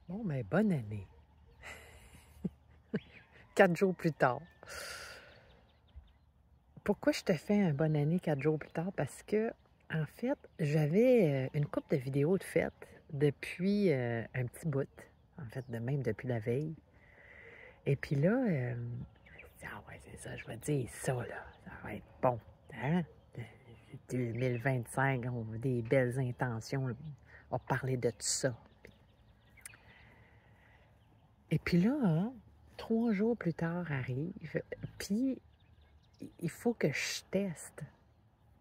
Bon, mais bonne année. 4 jours plus tard. Pourquoi je te fais un bonne année 4 jours plus tard? Parce que, en fait, j'avais une couple de vidéos de fête depuis un petit bout. En fait, même depuis la veille. Et puis là, ah ouais, c'est ça, je vais dire ça, là. Ça va être bon. Hein? 2025, on a des belles intentions. On va parler de tout ça. Et puis là, hein, 3 jours plus tard arrive, puis il faut que je teste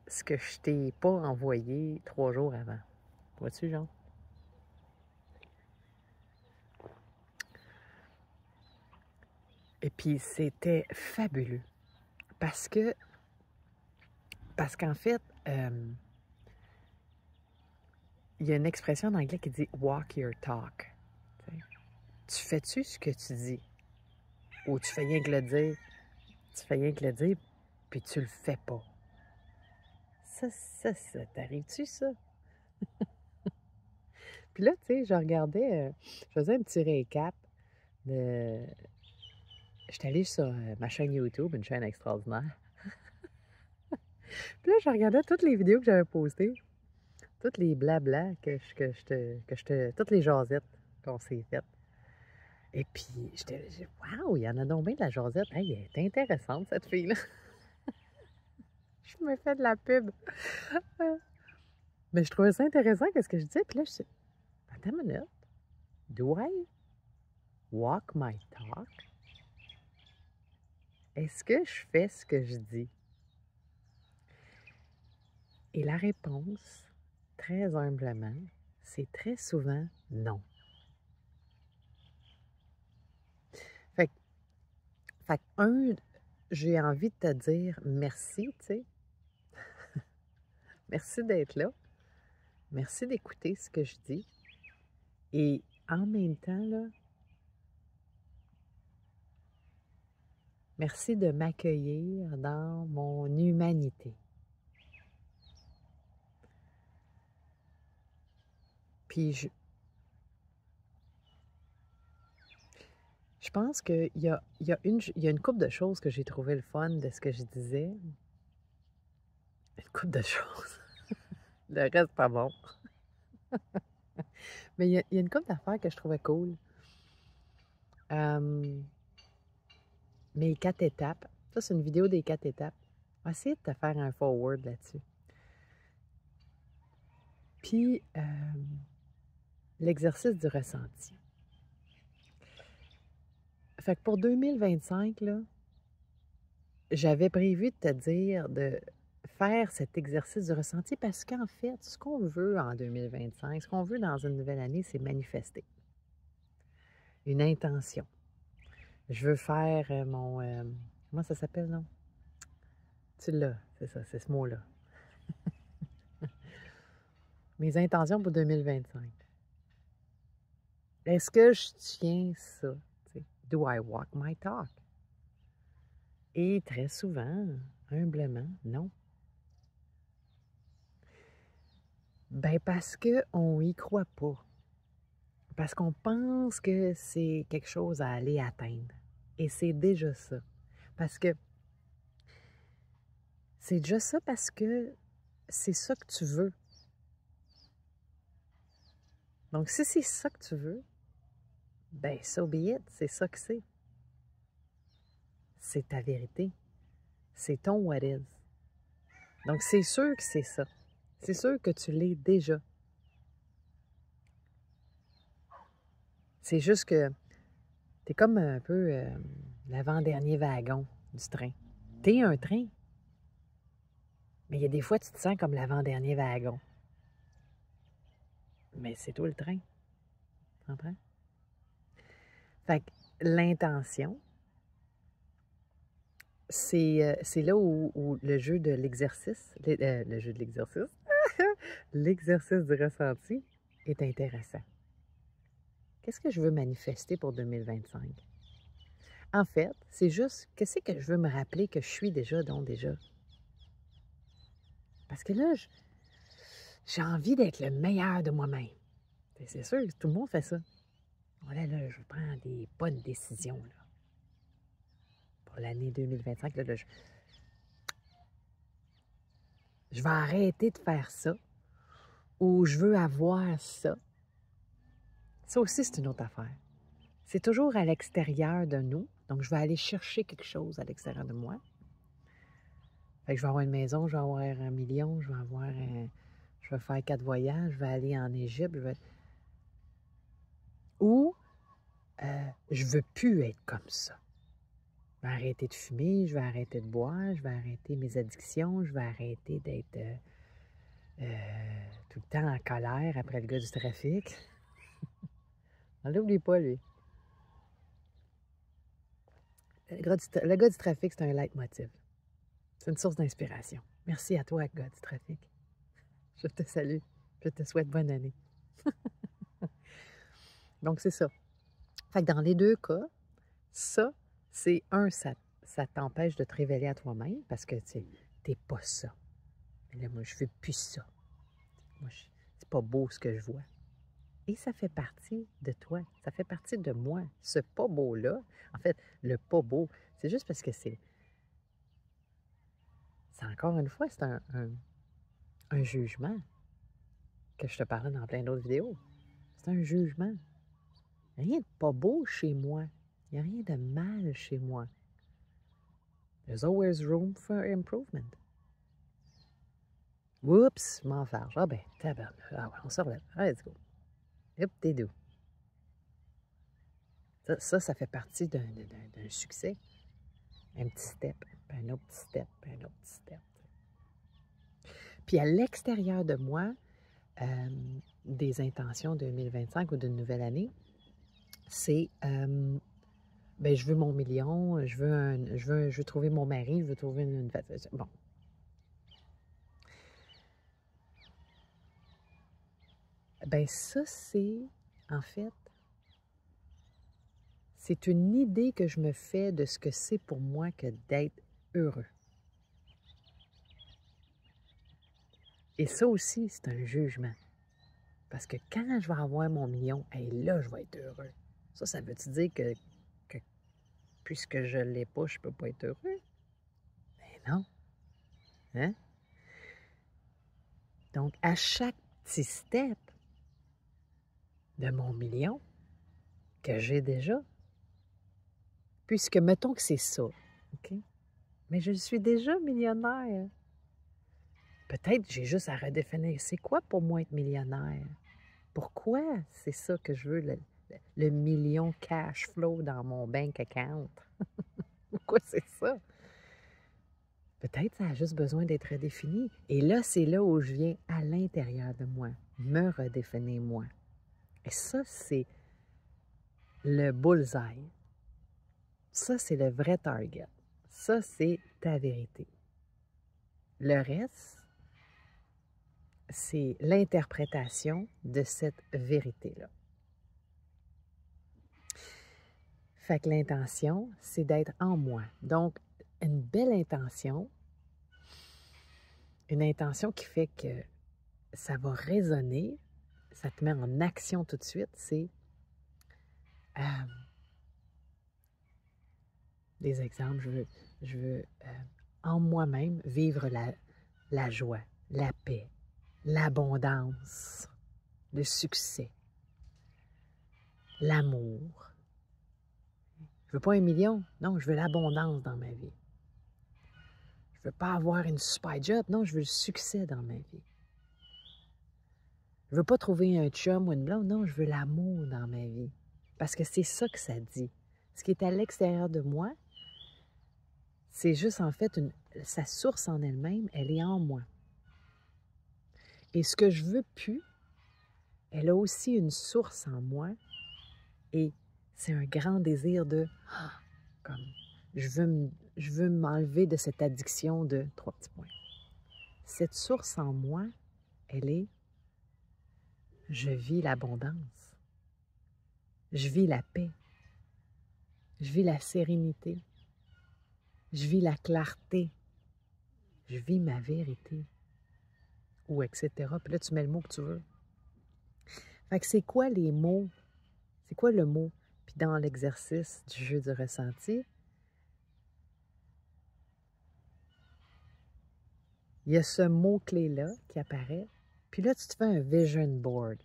ce que je t'ai pas envoyé 3 jours avant. Vois-tu, Jean? Et puis, c'était fabuleux. Parce qu'en fait, il y a une expression en anglais qui dit « walk your talk ». Tu fais-tu ce que tu dis? Ou tu fais rien que le dire? Tu fais rien que le dire, puis tu le fais pas. Ça t'arrive-tu, ça? Puis là, tu sais, je regardais, je faisais un petit récap de... J'étais allée sur ma chaîne YouTube, une chaîne extraordinaire. Puis là, je regardais toutes les vidéos que j'avais postées, toutes les blablas toutes les jasettes qu'on s'est faites. Et puis, waouh, il y en a donc bien de la jasette. Hey, elle est intéressante, cette fille-là. Je me fais de la pub. Mais je trouvais ça intéressant, qu'est-ce que je disais. Puis là, je dis, attends une minute. Do I walk my talk? Est-ce que je fais ce que je dis? Et la réponse, très humblement, c'est très souvent non. Fait que, j'ai envie de te dire merci, tu sais. Merci d'être là. Merci d'écouter ce que je dis. Et en même temps, là, merci de m'accueillir dans mon humanité. Puis je pense qu'il y a une couple de choses que j'ai trouvé le fun de ce que je disais. Une couple de choses. Le reste, pas bon. Mais il y a une couple d'affaires que je trouvais cool. Mes 4 étapes. Ça, c'est une vidéo des 4 étapes. On va essayer de te faire un forward là-dessus. Puis, l'exercice du ressenti. Fait que pour 2025, là, j'avais prévu de te dire de faire cet exercice du ressenti parce qu'en fait, ce qu'on veut en 2025, ce qu'on veut dans une nouvelle année, c'est manifester. Une intention. Je veux faire comment ça s'appelle, non? Tu l'as, c'est ça, c'est ce mot-là. Mes intentions pour 2025. Est-ce que je tiens ça? T'sais? Do I walk my talk? Et très souvent, humblement, non. Ben parce qu'on y croit pas. Parce qu'on pense que c'est quelque chose à aller atteindre. Et c'est déjà ça. Parce que c'est déjà ça parce que c'est ça que tu veux. Donc, si c'est ça que tu veux, ben, so be it, c'est ça que c'est. C'est ta vérité. C'est ton what is. Donc, c'est sûr que c'est ça. C'est sûr que tu l'es déjà. C'est juste que t'es comme un peu l'avant-dernier wagon du train. T'es un train, mais il y a des fois, tu te sens comme l'avant-dernier wagon. Mais c'est toi le train. Tu comprends? Fait que l'intention, c'est là où le jeu de l'exercice, le jeu de l'exercice, l'exercice du ressenti est intéressant. Qu'est-ce que je veux manifester pour 2025? En fait, c'est juste, qu'est-ce que je veux me rappeler que je suis déjà, donc déjà? Parce que là, j'ai envie d'être le meilleur de moi-même. C'est sûr, tout le monde fait ça. Là, je prends des bonnes décisions, là. Pour l'année 2025, je vais arrêter de faire ça, ou je veux avoir ça. Ça aussi, c'est une autre affaire. C'est toujours à l'extérieur de nous. Donc, je vais aller chercher quelque chose à l'extérieur de moi. Fait que je vais avoir une maison, je vais avoir 1 million, je vais faire 4 voyages, je vais aller en Égypte, ou je veux plus être comme ça. Je vais arrêter de fumer, je vais arrêter de boire, je vais arrêter mes addictions, je vais arrêter d'être tout le temps en colère après le gars du trafic. On l'oublie pas, lui. Le gars du trafic, c'est un leitmotiv. C'est une source d'inspiration. Merci à toi, gars du trafic. Je te salue. Je te souhaite bonne année. Donc, c'est ça. Fait que dans les deux cas, ça, c'est ça t'empêche de te révéler à toi-même parce que, tu sais, t'es pas ça. Mais là, moi, je veux plus ça. Moi, c'est pas beau ce que je vois. Et ça fait partie de toi. Ça fait partie de moi. Ce pas beau-là, en fait, le pas beau, c'est juste parce que c'est encore une fois, c'est un jugement que je te parlais dans plein d'autres vidéos. C'est un jugement. Il n'y a rien de pas beau chez moi. Il n'y a rien de mal chez moi. There's always room for improvement. Oups, je m'en farge. Ah ben, tabarnak. Ah ouais, on se relève. Allez, let's go. Hop, t'es doux. Ça fait partie d'un succès. Un petit step, puis un autre petit step, puis un autre petit step. Puis à l'extérieur de moi, des intentions 2025 ou d'une nouvelle année, c'est, je veux mon million, je veux trouver mon mari, je veux trouver une bon. Ben ça, en fait, c'est une idée que je me fais de ce que c'est pour moi que d'être heureux. Et ça aussi, c'est un jugement. Parce que quand je vais avoir mon million, là, je vais être heureux. Ça veut-tu dire que puisque je ne l'ai pas, je ne peux pas être heureux? Ben non. Hein? Donc, à chaque petit step de mon million que j'ai déjà, puisque mettons que c'est ça, OK? Mais je suis déjà millionnaire. Peut-être j'ai juste à redéfinir, c'est quoi pour moi être millionnaire? Pourquoi c'est ça que je veux, le million cash flow dans mon bank account? Pourquoi c'est ça? Peut-être ça a juste besoin d'être redéfini. Et là, c'est là où je viens à l'intérieur de moi, me redéfinir moi. Et ça, c'est le bullseye. Ça, c'est le vrai target. Ça, c'est ta vérité. Le reste, c'est l'interprétation de cette vérité-là. Fait que l'intention, c'est d'être en moi. Donc, une belle intention, une intention qui fait que ça va résonner, ça te met en action tout de suite, c'est des exemples, je veux en moi-même vivre la joie, la paix, l'abondance, le succès, l'amour. Je veux pas 1 million, non, je veux l'abondance dans ma vie. Je veux pas avoir une super job, non, je veux le succès dans ma vie. Je veux pas trouver un chum ou une blonde, non, je veux l'amour dans ma vie. Parce que c'est ça que ça dit. Ce qui est à l'extérieur de moi, c'est juste en fait sa source en elle-même, elle est en moi. Et ce que je veux plus, elle a aussi une source en moi et c'est un grand désir de, comme, je veux m'enlever de cette addiction de 3 petits points. Cette source en moi, elle est, je vis l'abondance, je vis la paix, je vis la sérénité, je vis la clarté, je vis ma vérité, ou etc. Puis là, tu mets le mot que tu veux. Fait que c'est quoi les mots? C'est quoi le mot? Puis dans l'exercice du jeu du ressenti, il y a ce mot-clé-là qui apparaît. Puis là, tu te fais un vision board.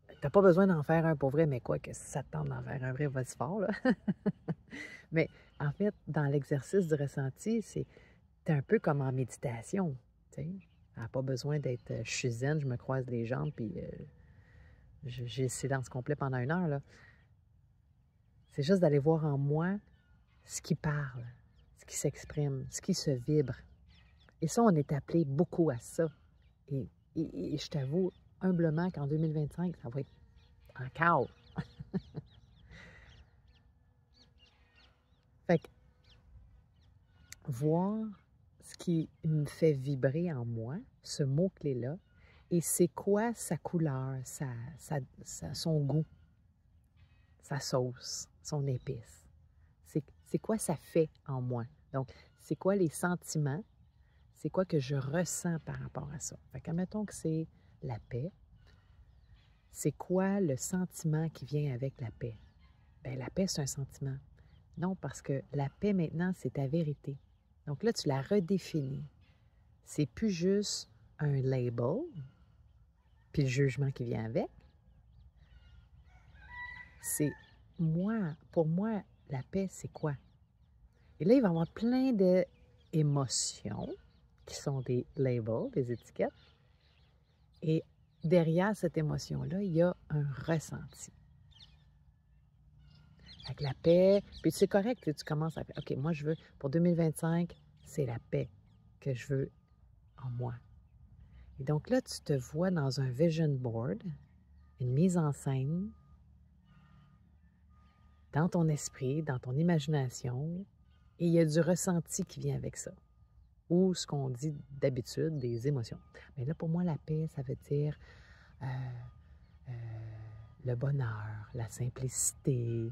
Tu n'as pas besoin d'en faire un pour vrai, mais quoi que si ça te tente d'en faire un vrai, vas-y fort, là. Mais en fait, dans l'exercice du ressenti, c'est un peu comme en méditation, tu sais. Ça n'a pas besoin d'être je suis zen, je me croise les jambes, puis j'ai le silence complet pendant 1 heure, là. C'est juste d'aller voir en moi ce qui parle, ce qui s'exprime, ce qui se vibre. Et ça, on est appelé beaucoup à ça. Et je t'avoue humblement qu'en 2025, ça va être en chaos. Fait que voir ce qui me fait vibrer en moi, ce mot-clé-là, et c'est quoi sa couleur, son goût, sa sauce, son épice. C'est quoi ça fait en moi. Donc, c'est quoi les sentiments, c'est quoi que je ressens par rapport à ça. Fait qu'admettons que c'est la paix. C'est quoi le sentiment qui vient avec la paix? Bien, la paix, c'est un sentiment. Non, parce que la paix, maintenant, c'est ta vérité. Donc là, tu la redéfinis. C'est plus juste un label, puis le jugement qui vient avec. C'est moi, pour moi, la paix, c'est quoi? Et là, il va y avoir plein d'émotions qui sont des labels, des étiquettes. Et derrière cette émotion-là, il y a un ressenti. Avec la paix, puis c'est correct, tu commences à faire, OK, moi, je veux, pour 2025, c'est la paix que je veux en moi. Et donc là, tu te vois dans un vision board, une mise en scène, dans ton esprit, dans ton imagination, et il y a du ressenti qui vient avec ça. Ou ce qu'on dit d'habitude, des émotions. Mais là, pour moi, la paix, ça veut dire euh, euh, le bonheur, la simplicité,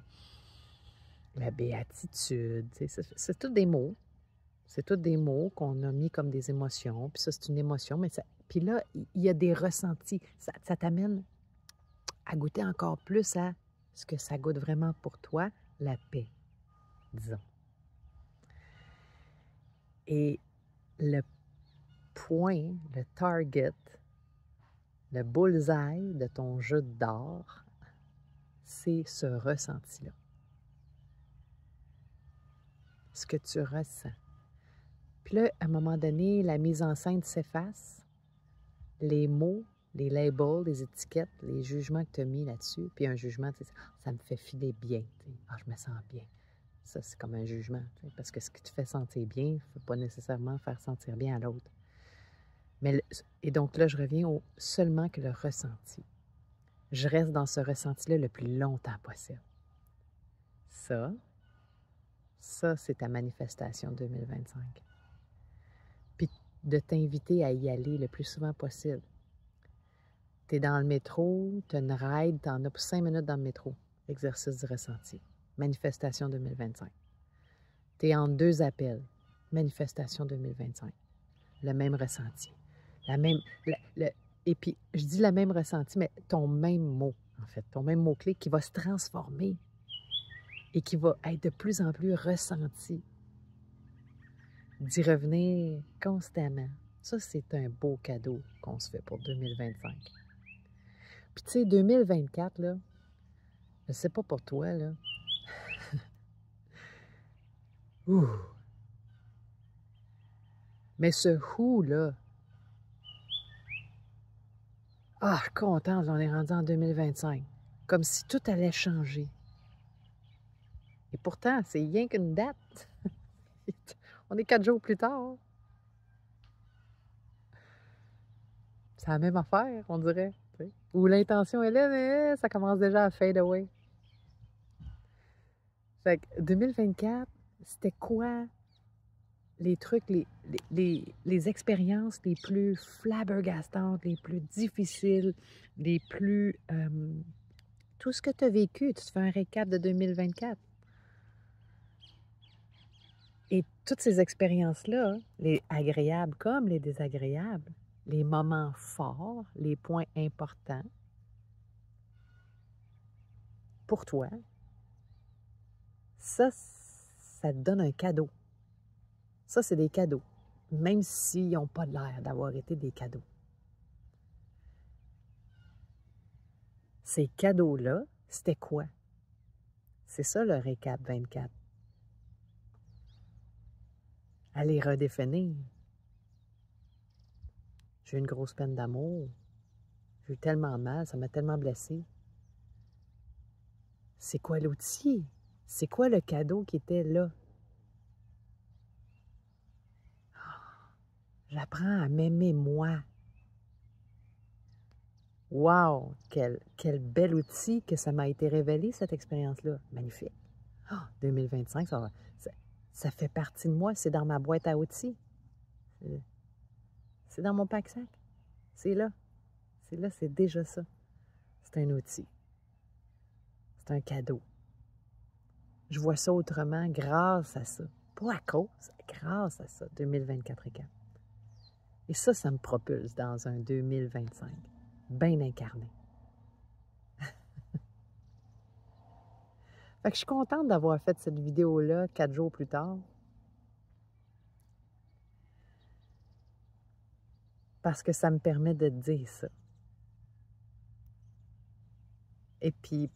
la béatitude. C'est tous des mots. C'est tous des mots qu'on a mis comme des émotions. Puis ça, c'est une émotion. Mais ça, puis là, il y a des ressentis. Ça t'amène à goûter encore plus à ce que ça goûte vraiment pour toi, la paix, disons. Et le point, le target, le bullseye de ton jeu d'or, c'est ce ressenti-là. Ce que tu ressens. Puis là, à un moment donné, la mise en scène s'efface. Les mots, les labels, les étiquettes, les jugements que tu as mis là-dessus. Puis un jugement, ça me fait filer bien. Ah, je me sens bien. Ça, c'est comme un jugement. Parce que ce qui te fait sentir bien ne faut pas nécessairement faire sentir bien à l'autre. Et donc là, je reviens au seulement que le ressenti. Je reste dans ce ressenti-là le plus longtemps possible. Ça, c'est ta manifestation 2025. Puis de t'inviter à y aller le plus souvent possible. Tu es dans le métro, tu as une ride, tu en as pour 5 minutes dans le métro. Exercice du ressenti. Manifestation 2025. Tu es en 2 appels. Manifestation 2025. Le même ressenti. Et puis, je dis le même ressenti, mais ton même mot, en fait. Ton même mot-clé qui va se transformer et qui va être de plus en plus ressenti. D'y revenir constamment. Ça, c'est un beau cadeau qu'on se fait pour 2025. Puis, tu sais, 2024, là, je sais pas pour toi, là. Ouh! Mais ce « who », là, ah, je suis contente, on est rendu en 2025. Comme si tout allait changer. Et pourtant, c'est rien qu'une date. On est 4 jours plus tard. C'est la même affaire, on dirait. T'sais. Où l'intention est là, mais ça commence déjà à fade away. Fait que 2024, c'était quoi les trucs, les expériences les plus flabbergastantes, les plus difficiles, les plus... tout ce que tu as vécu, tu te fais un récap de 2024. Et toutes ces expériences-là, les agréables comme les désagréables, les moments forts, les points importants, pour toi, ça te donne un cadeau. Ça, c'est des cadeaux, même s'ils n'ont pas l'air d'avoir été des cadeaux. Ces cadeaux-là, c'était quoi? C'est ça le récap 24. À les redéfinir. J'ai eu une grosse peine d'amour. J'ai eu tellement mal, ça m'a tellement blessée. C'est quoi l'outil? C'est quoi le cadeau qui était là? J'apprends à m'aimer moi. Wow! Quel bel outil que ça m'a été révélé, cette expérience-là. Magnifique. Oh, 2025, ça fait partie de moi. C'est dans ma boîte à outils. C'est dans mon pack-sac. C'est là. C'est là, c'est déjà ça. C'est un outil. C'est un cadeau. Je vois ça autrement grâce à ça. Pas à cause, grâce à ça, 2024 et 4. Et ça me propulse dans un 2025, bien incarné. Fait que je suis contente d'avoir fait cette vidéo-là 4 jours plus tard. Parce que ça me permet de dire ça. Et puis,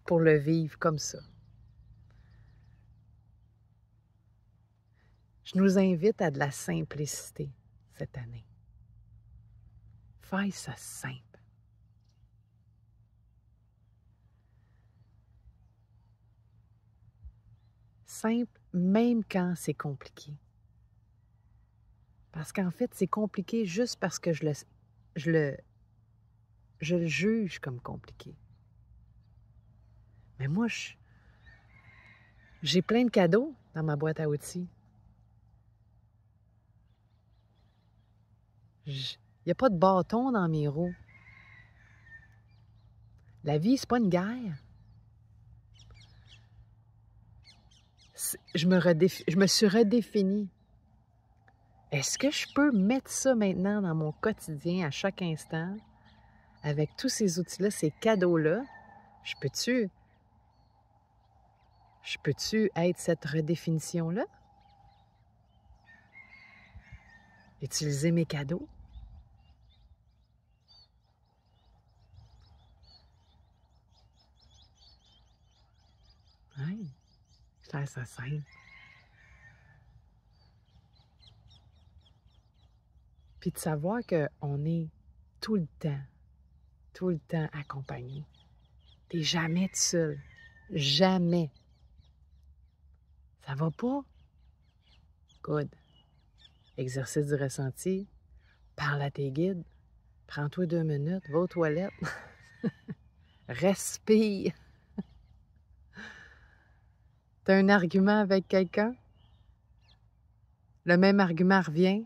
pour le vivre comme ça. Je nous invite à de la simplicité cette année. Fais ça simple. Simple, même quand c'est compliqué. Parce qu'en fait, c'est compliqué juste parce que je le juge comme compliqué. Mais moi, j'ai plein de cadeaux dans ma boîte à outils. Il n'y a pas de bâton dans mes roues. La vie, c'est pas une guerre. Je me suis redéfinie. Est-ce que je peux mettre ça maintenant dans mon quotidien à chaque instant, avec tous ces outils-là, ces cadeaux-là? Je peux-tu être cette redéfinition-là? Utiliser mes cadeaux? Oui, faire ça simple. Puis de savoir qu'on est tout le temps accompagné. T'es jamais tout seul. Jamais. Ça va pas? Good. Exercice du ressenti. Parle à tes guides. Prends-toi 2 minutes. Va aux toilettes. Respire. T'as un argument avec quelqu'un? Le même argument revient?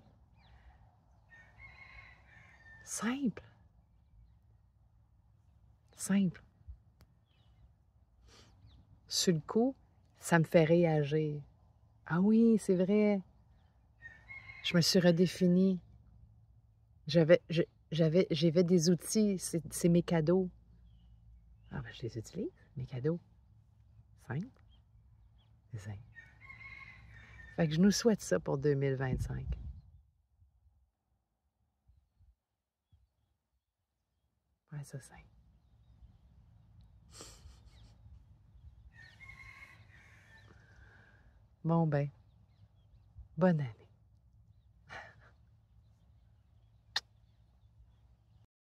Simple. Simple. Sur le coup, ça me fait réagir. Ah oui, c'est vrai. Je me suis redéfinie. J'avais des outils, c'est mes cadeaux. Ah ben, je les utilise, mes cadeaux. Simple. C'est simple. Fait que je nous souhaite ça pour 2025. Ouais, ça simple. Bon ben, bonne année.